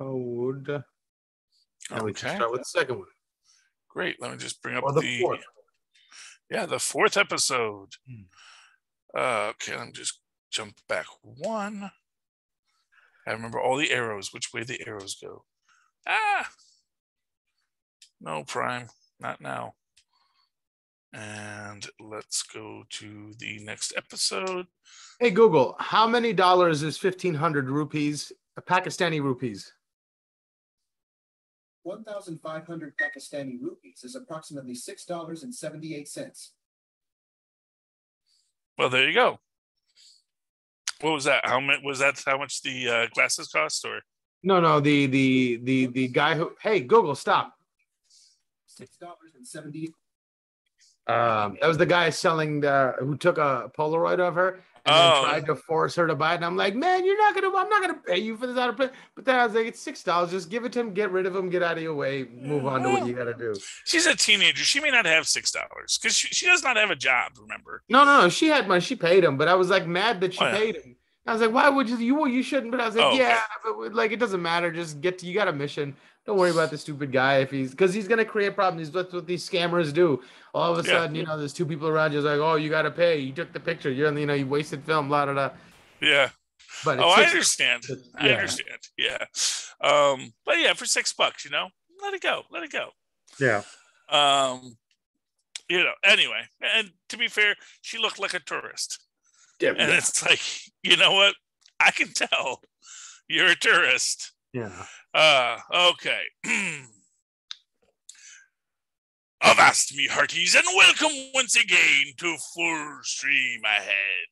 code. And we can Okay. start with the second one. Great. Let me just bring up Or the fourth. Yeah, the fourth episode. Okay, let me just jump back one. I remember all the arrows, which way the arrows go. No, Prime, not now. And let's go to the next episode. Hey, Google, how many dollars is 1,500 rupees, Pakistani rupees? 1,500 Pakistani rupees is approximately $6.78. Well, there you go. What was that? How much was that? How much the glasses cost? Or No, the guy who. Hey, Google, stop. $6.70. That was the guy selling who took a Polaroid of her and then tried to force her to buy it. And I'm like, man, I'm not gonna pay you for this out of play. But then I was like, it's $6. Just give it to him, get rid of him, get out of your way, move on to what you gotta do. She's a teenager. She may not have $6 because she does not have a job. Remember? No. She had money. She paid him, but I was like mad that she paid him. I was like, why would you shouldn't? But I was like, but like it doesn't matter. Just you got a mission. Don't worry about the stupid guy because he's gonna create problems. That's what these scammers do. All of a sudden, there's two people around you. It's like, oh, you gotta pay. You took the picture. You wasted film. Blah blah blah. Yeah. But I understand. I understand. Yeah. But yeah, for $6, let it go. Let it go. Yeah. Anyway, and to be fair, she looked like a tourist. Yeah. And it's like, you know what? I can tell you're a tourist. Yeah. Okay. Avast me hearties, and welcome once again to Full Stream Ahead.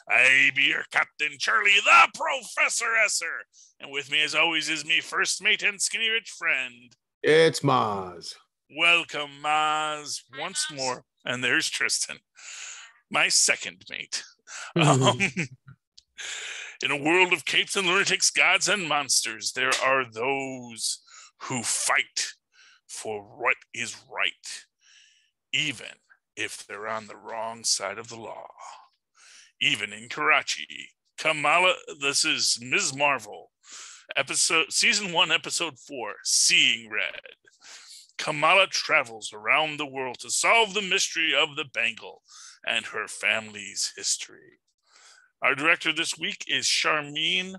I be your Captain Charlie, the Professor Esser, and with me as always is me first mate and skinny rich friend. It's Mozz. Welcome, Mozz, once more. And there's Tristan, my second mate. In a world of capes and lunatics, gods and monsters, there are those who fight for what is right, even if they're on the wrong side of the law. Even in Karachi, Kamala, this is Ms. Marvel, season 1, episode 4, Seeing Red. Kamala travels around the world to solve the mystery of the bangle and her family's history. Our director this week is Sharmeen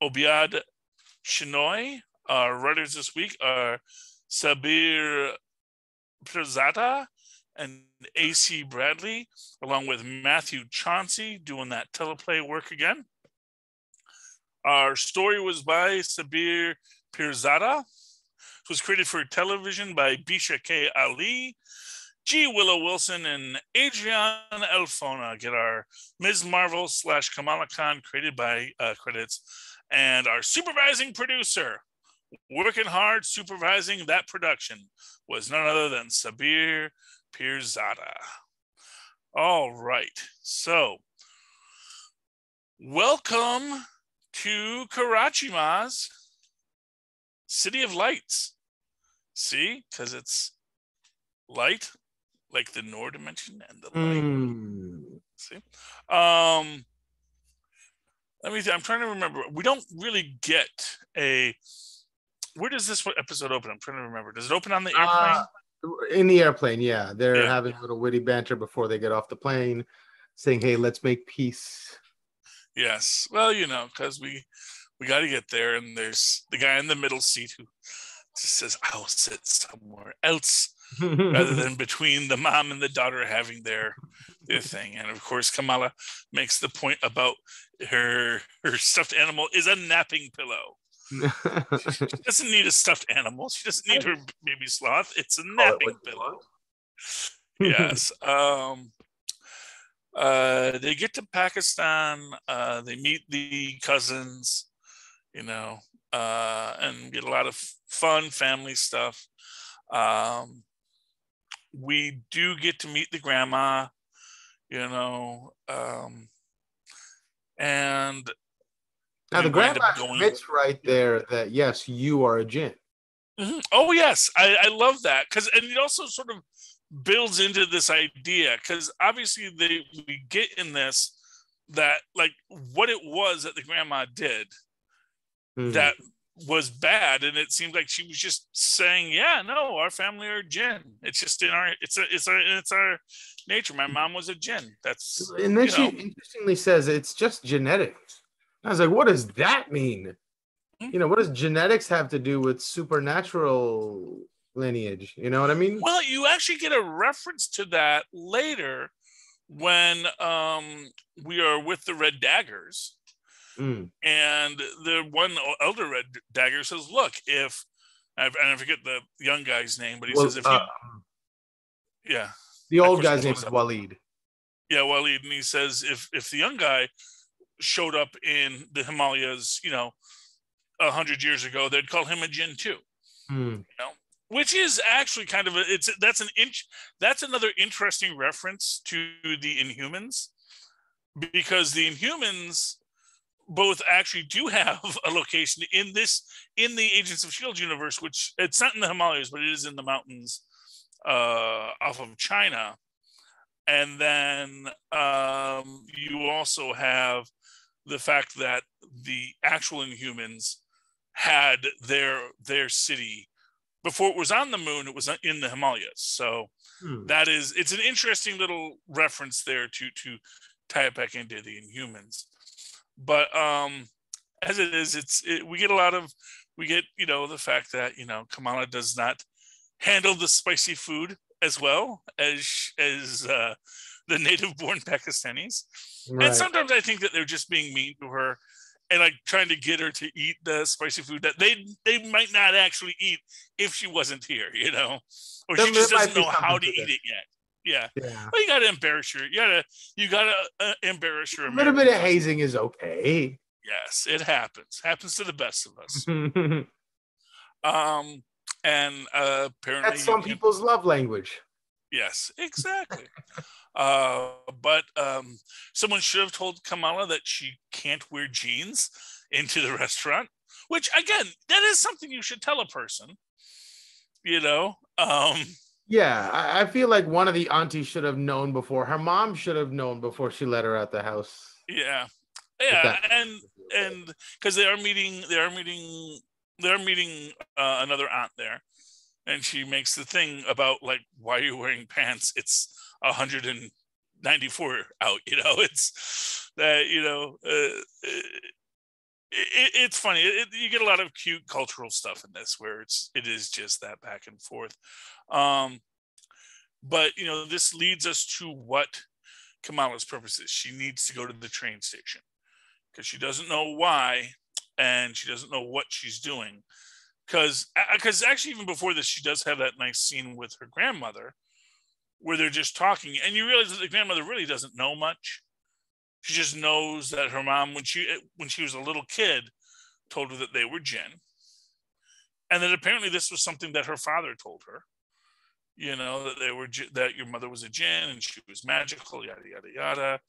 Obiad Chinoy. Our writers this week are Sabir Pirzada and A.C. Bradley, along with Matthew Chauncey doing that teleplay work again. Our story was by Sabir Pirzada. It was created for television by Bisha K. Ali. G. Willow Wilson and Adrian Elfona get our Ms. Marvel / Kamala Khan created by credits. And our supervising producer, working hard, supervising that production, was none other than Sabir Pirzada. All right. So, welcome to Karachi, Mozz. City of Lights. See? Because it's light. Like the Noor dimension and the light. See? Let me I'm trying to remember. We don't really get where does this episode open? I'm trying to remember. Does it open on the airplane? In the airplane, yeah. They're having a little witty banter before they get off the plane, saying, hey, let's make peace. Yes. Well, because we got to get there, and there's the guy in the middle seat who just says, I'll sit somewhere else. Rather than between the mom and the daughter having their thing. And of course, Kamala makes the point about her stuffed animal is a napping pillow. She doesn't need a stuffed animal. She doesn't need her baby sloth. It's a napping pillow. Yes. They get to Pakistan. They meet the cousins, and get a lot of fun family stuff. We do get to meet the grandma, and now the grandma admits right there that yes, you are a jinn. Mm-hmm. Oh yes, I love that and it also sort of builds into this idea because obviously we get in this that like what it was that the grandma did that was bad, and it seemed like she was just saying, "Yeah, no, our family are Jinn. It's just in our it's our nature. My mom was a Jinn. That's And then she interestingly says it's just genetics. I was like, what does that mean? What does genetics have to do with supernatural lineage? You know what I mean? Well, you actually get a reference to that later when we are with the Red Daggers. And the one elder Red Dagger says, look, if I forget the young guy's name, but he says, if you the old guy's name is Waleed. Yeah, Waleed. And he says, if the young guy showed up in the Himalayas, 100 years ago, they'd call him a Jinn too. Which is actually kind of that's another interesting reference to the Inhumans, because the Inhumans both actually do have a location in the Agents of S.H.I.E.L.D. universe, which it's not in the Himalayas, but it is in the mountains off of China. And then you also have the fact that the actual Inhumans had their city before it was on the moon. It was in the Himalayas. So it's an interesting little reference there to tie it back into the Inhumans. But as it is, we get the fact that Kamala does not handle the spicy food as well as the native-born Pakistanis, right. And sometimes I think that they're just being mean to her and like trying to get her to eat the spicy food that they might not actually eat if she wasn't here, or she just doesn't know how to eat it yet. Yeah. Well, you gotta embarrass her. You gotta embarrass her. A little bit of hazing is okay. Yes, it happens. Happens to the best of us. And apparently that's some people's love language. Yes, exactly. But someone should have told Kamala that she can't wear jeans into the restaurant, which again, that is something you should tell a person. Yeah, I feel like one of the aunties should have known before. Her mom should have known before she let her out the house. Yeah, and because they are meeting another aunt there, and she makes the thing about like, why are you wearing pants? It's 194 out. It's that it's funny. You get a lot of cute cultural stuff in this where it is just that back and forth. But this leads us to what Kamala's purpose is. She needs to go to the train station because she doesn't know why, and she doesn't know what she's doing. Because actually, even before this, she does have that nice scene with her grandmother where they're just talking, and you realize that the grandmother really doesn't know much. She just knows that her mom, when she was a little kid, told her that they were Jinn, and that apparently this was something that her father told her. That your mother was a Jinn and she was magical, yada yada yada,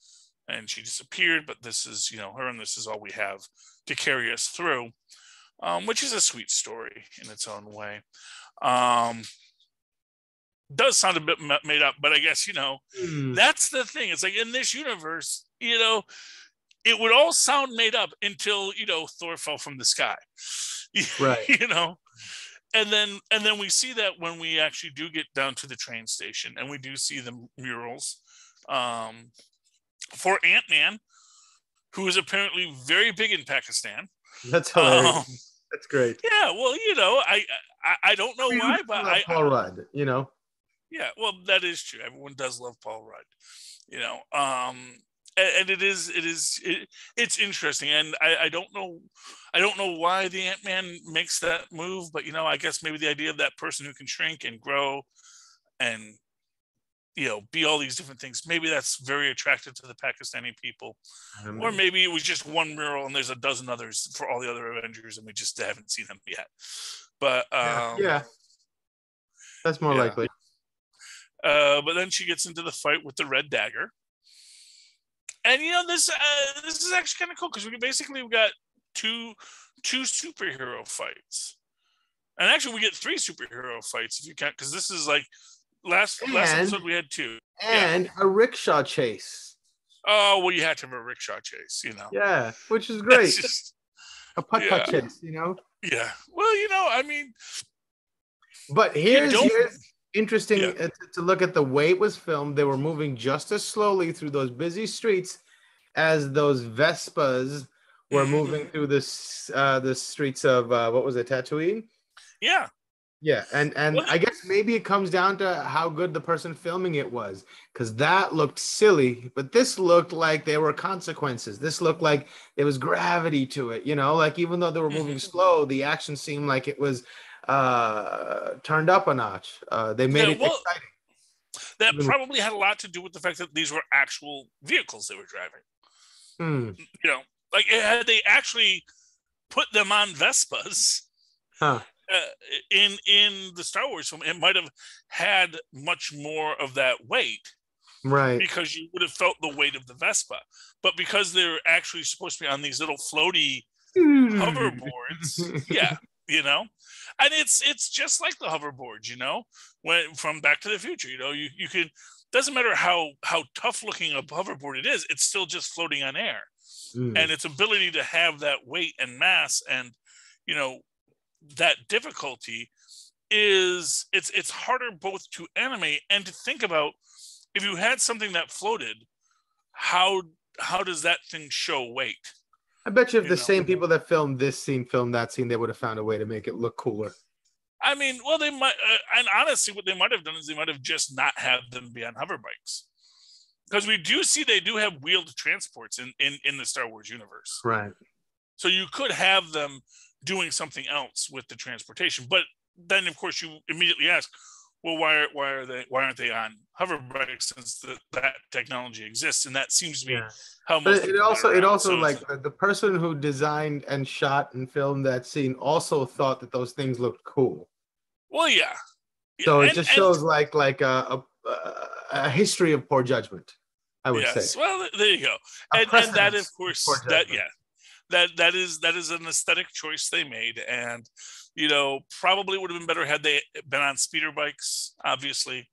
and she disappeared. But this is her, and this is all we have to carry us through, which is a sweet story in its own way. Does sound a bit made up, but I guess that's the thing. It's like in this universe, it would all sound made up until Thor fell from the sky, right? And then we see that when we actually do get down to the train station, and we do see the murals for Ant-Man, who is apparently very big in Pakistan. That's hilarious. That's great. Yeah, well, I don't know why, but Paul Rudd, Yeah, well, that is true. Everyone does love Paul Rudd, and it's interesting, and I don't know why the Ant-Man makes that move, but I guess maybe the idea of that person who can shrink and grow and be all these different things, maybe that's very attractive to the Pakistani people, or maybe it was just one mural and there's a dozen others for all the other Avengers and we just haven't seen them yet. But yeah, that's more likely. But then she gets into the fight with the Red Dagger. And this is actually kind of cool because we've got two superhero fights, and actually we get three superhero fights if you count, because this is like last episode we had two, and a rickshaw chase. Oh well, you had to have a rickshaw chase, Yeah, which is great. A putt chase, Yeah. Well, I mean, But here's interesting to look at the way it was filmed. They were moving just as slowly through those busy streets as those Vespas were moving through the streets of what was it, Tatooine? Yeah. Yeah, and I guess maybe it comes down to how good the person filming it was, because that looked silly, but this looked like there were consequences. This looked like there was gravity to it, like even though they were moving slow, the action seemed like it was turned up a notch. They made it exciting. That probably had a lot to do with the fact that these were actual vehicles they were driving. Like had they actually put them on Vespas, in the Star Wars film, it might have had much more of that weight, right? Because you would have felt the weight of the Vespa, but because they're actually supposed to be on these little floaty hoverboards, and it's just like the hoverboards, when from Back to the Future, you can, doesn't matter how tough looking a hoverboard it is, it's still just floating on air, and its ability to have that weight and mass and that difficulty is it's harder both to animate and to think about. If you had something that floated, how does that thing show weight? I bet you if the same people that filmed this scene filmed that scene, they would have found a way to make it look cooler. I mean, well, they might, and honestly, what they might have done is they might have just not had them be on hover bikes, because we do see they do have wheeled transports in the Star Wars universe, right? So you could have them doing something else with the transportation, but then of course you immediately ask, well, why aren't they on hover bikes, since that technology exists? And that seems to be how most. But it also like the person who designed and shot and filmed that scene also thought that those things looked cool. Well, yeah. So it just shows like a history of poor judgment, I would say. Well, there you go. And that, of course, that is an aesthetic choice they made, and probably would have been better had they been on speeder bikes, obviously,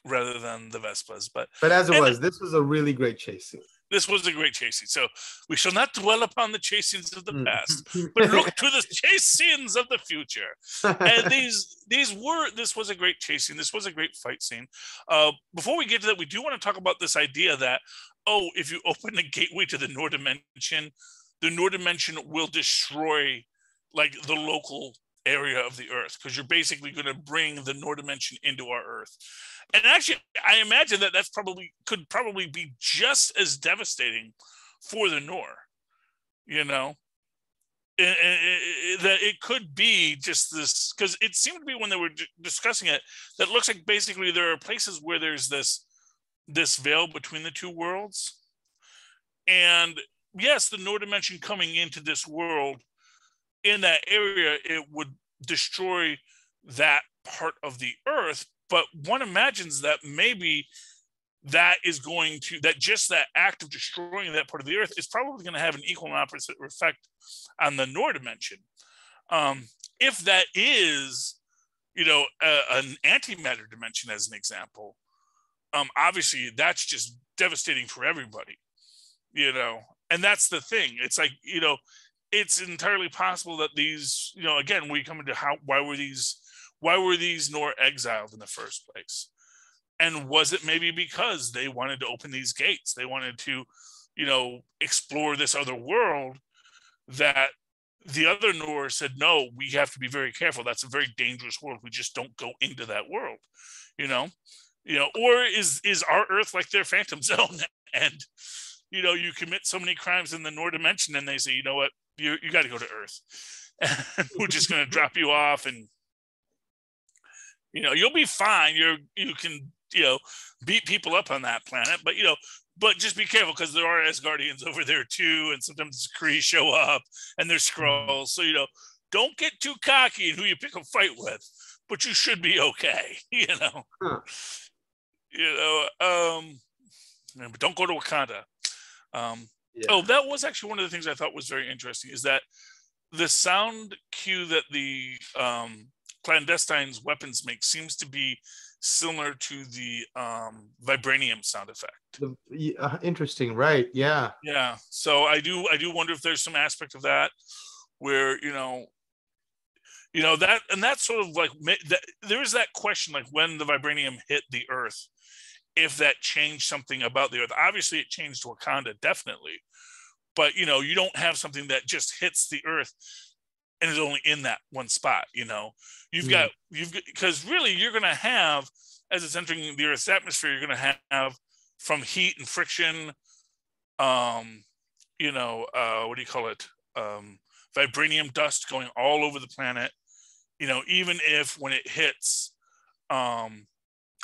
rather than the Vespas. But as it was, this was a really great chase scene. This was a great chase scene. So we shall not dwell upon the chase scenes of the past, but look to the chase scenes of the future. And this was a great chase scene. This was a great fight scene. Before we get to that, we do want to talk about this idea that, if you open the gateway to the Noor Dimension will destroy like the local area of the Earth, because you're basically going to bring the Noor Dimension into our Earth. And actually, I imagine that could probably be just as devastating for the Noor, that it could be just this, because it seemed to be, when they were discussing it, that looks like basically there are places where there's this veil between the two worlds. And yes, the Noor Dimension coming into this world, in that area, it would destroy that part of the Earth. But one imagines that maybe that just that act of destroying that part of the Earth is probably going to have an equal and opposite effect on the Noor Dimension. If that is, an antimatter dimension, as an example, obviously that's just devastating for everybody, and that's the thing. It's like, it's entirely possible that these, again, we come into why were these Noor exiled in the first place? And was it maybe because they wanted to open these gates? They wanted to, explore this other world, that the other Noor said, no, we have to be very careful. That's a very dangerous world. We just don't go into that world, or is our Earth like their Phantom Zone? And, you commit so many crimes in the Noor Dimension, and they say, you know what, you got to go to Earth. And we're just going to drop you off, and you'll be fine. You can beat people up on that planet, but just be careful, because there are Asgardians over there too, and sometimes the Kree show up and they're Skrulls. So don't get too cocky in who you pick a fight with, but you should be okay. But don't go to Wakanda. Oh, that was actually one of the things I thought was very interesting, is that the sound cue that the clandestines weapons make seems to be similar to the vibranium sound effect. Interesting, right? Yeah. So I do wonder if there's some aspect of that, where that, and that's sort of like there is that question, like when the vibranium hit the Earth, if that changed something about the Earth. Obviously, it changed Wakanda, definitely, but you don't have something that just hits the Earth and is only in that one spot. You've got because really you're going to have, as it's entering the Earth's atmosphere, you're going to have from heat and friction, what do you call it? Vibranium dust going all over the planet. Even if when it hits,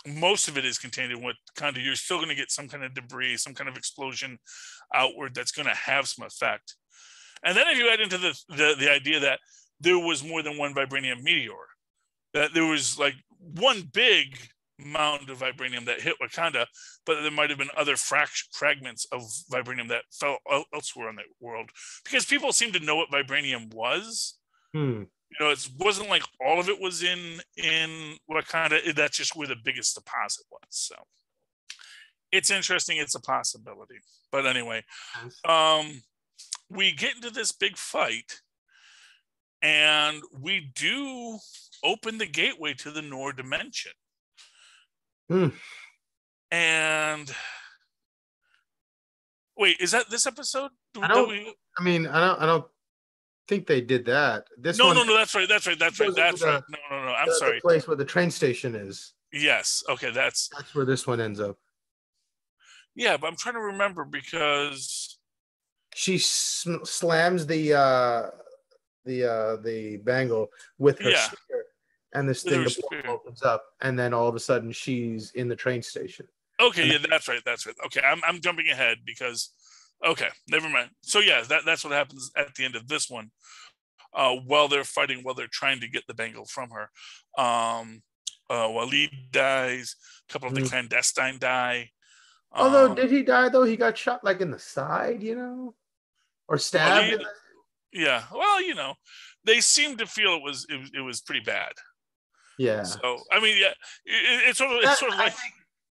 most of it is contained in what kind of, you're still going to get some kind of debris, some kind of explosion outward that's going to have some effect. And then if you add into the idea that there was more than one vibranium meteor, that there was like one big mound of vibranium that hit Wakanda, but there might have been other fragments of vibranium that fell elsewhere in the world, because people seem to know what vibranium was. It wasn't like all of it was in Wakanda. That's just where the biggest deposit was. So it's interesting. It's a possibility. But anyway, we get into this big fight, and we do open the gateway to the Noor dimension. And wait, is that this episode? I don't think they did that. No, that's right. No. I'm sorry. The place where the train station is. Yes. Okay, that's where this one ends up. Yeah, but I'm trying to remember, because she slams the bangle with her spear, and this thing opens up, and then all of a sudden she's in the train station. Okay, yeah, that's right. Okay, I'm jumping ahead because. Okay, never mind. So yeah, that's what happens at the end of this one. While they're fighting, while they're trying to get the bangle from her, Walid dies. A couple of the clandestine die. Although, did he die though? He got shot like in the side, or stabbed. Yeah. Well, they seem to feel it was pretty bad. Yeah. So I mean, yeah, it's sort of like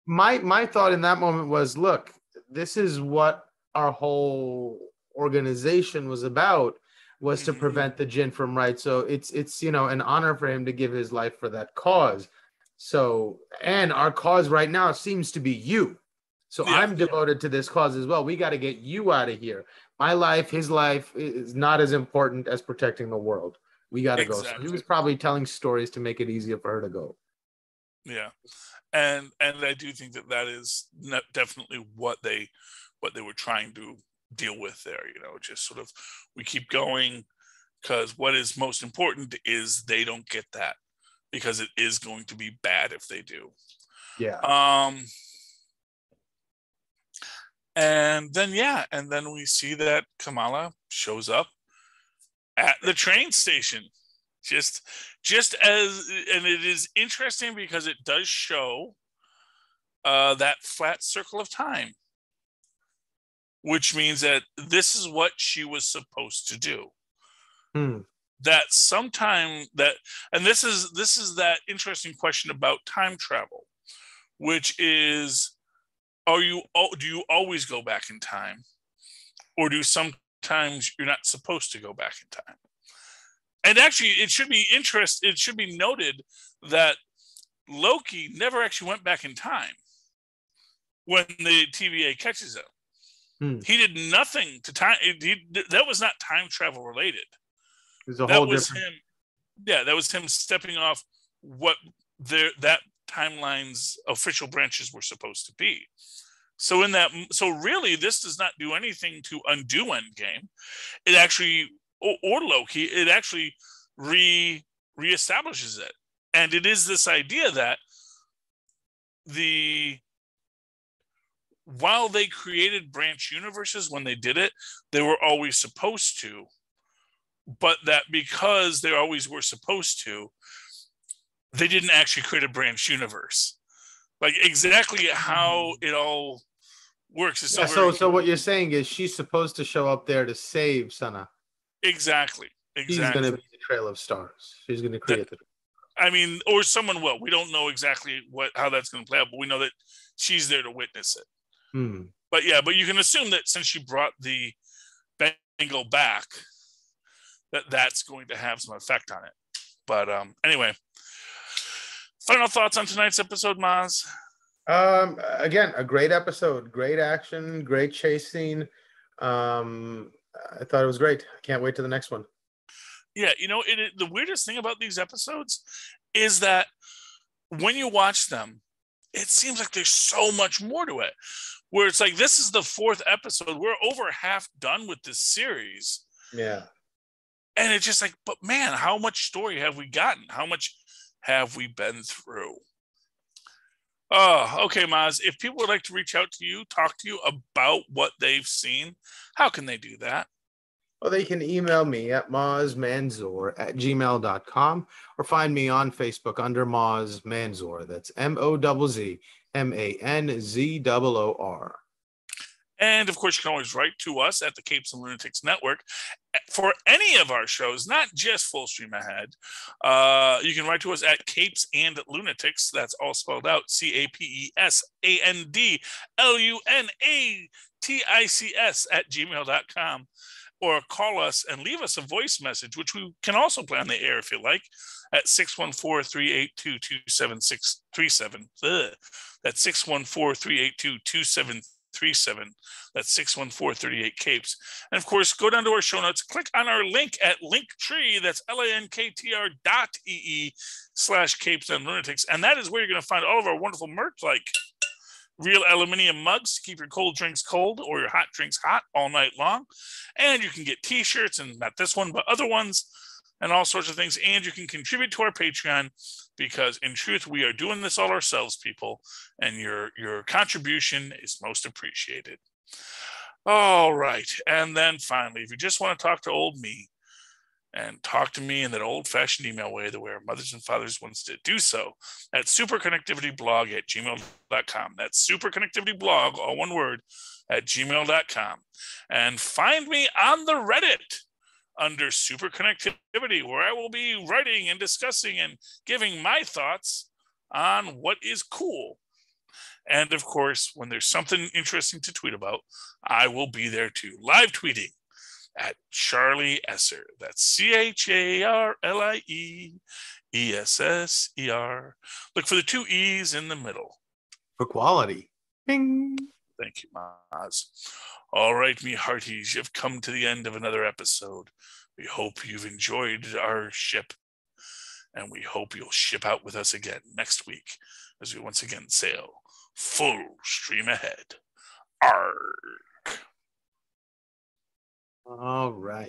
my thought in that moment was, look, this is what our whole organization was about, was to prevent the Jinn from so it's an honor for him to give his life for that cause. So, and our cause right now seems to be you. So I'm devoted to this cause as well. We got to get you out of here. My life, his life is not as important as protecting the world. We got to go. So he was probably telling stories to make it easier for her to go. Yeah. And I do think that is definitely what they were trying to deal with there. Just sort of, we keep going because what is most important is they don't get that, because it is going to be bad if they do. Yeah. And then we see that Kamala shows up at the train station, just as, and it is interesting because it does show that flat circle of time, which means that this is what she was supposed to do. That sometime that, and this is that interesting question about time travel, which is, do you always go back in time, or do sometimes you're not supposed to go back in time? And actually, it should be noted that Loki never actually went back in time when the TVA catches him. He did nothing to time. That was not time travel related. That was him stepping off what that timeline's official branches were supposed to be. So really, this does not do anything to undo Endgame. It actually, or Loki, it actually reestablishes it. And it is this idea that while they created branch universes when they did it, they were always supposed to, but that because they always were supposed to, they didn't actually create a branch universe. Like exactly how it all works is so what you're saying is she's supposed to show up there to save Sana. Exactly. She's going to be the Trail of Stars. She's going to create or someone will. We don't know exactly how that's going to play out, but we know that she's there to witness it. But you can assume that since she brought the bangle back, that's going to have some effect on it. But anyway, final thoughts on tonight's episode, Mozz? Again, a great episode, great action, great chase scene. I thought it was great. I can't wait to the next one. Yeah, the weirdest thing about these episodes is that when you watch them, it seems like there's so much more to it. Where it's like, this is the 4th episode. We're over half done with this series. Yeah. And it's just like, but man, how much story have we gotten? How much have we been through? Oh, okay, Mozz. If people would like to reach out to you, talk to you about what they've seen, how can they do that? Well, they can email me at mozzmanzor@gmail.com or find me on Facebook under Mozz Manzor. That's MOZZMANZOOR. And of course, you can always write to us at the Capes and Lunatics Network for any of our shows, not just Full Stream Ahead. You can write to us at CapesandLunatics. That's all spelled out: CapesandLunatics @gmail.com. Or call us and leave us a voice message, which we can also play on the air if you like, at 614-382-2737. That's 614-382-2737. That's 614-38-CAPES. And of course, go down to our show notes, click on our link at Linktree. That's linktr.ee/CapesandLunatics. And that is where you're going to find all of our wonderful merch, like real aluminum mugs to keep your cold drinks cold or your hot drinks hot all night long. And you can get t-shirts, and not this one, but other ones, and all sorts of things. And you can contribute to our Patreon, because in truth, we are doing this all ourselves, people. And your contribution is most appreciated. All right. And then finally, if you just want to talk to old me, and talk to me in that old-fashioned email way, the way our mothers and fathers once did, do so at superconnectivityblog@gmail.com. That's superconnectivityblog, all one word, @gmail.com. And find me on the Reddit under Superconnectivity, where I will be writing and discussing and giving my thoughts on what is cool. And of course, when there's something interesting to tweet about, I will be there too, live tweeting at Charlie Esser. That's CharlieEsser. Look for the 2 E's in the middle. For quality. Bing. Thank you, Mozz. All right, me hearties, you've come to the end of another episode. We hope you've enjoyed our ship, and we hope you'll ship out with us again next week as we once again sail full stream ahead. Arrgh. All right.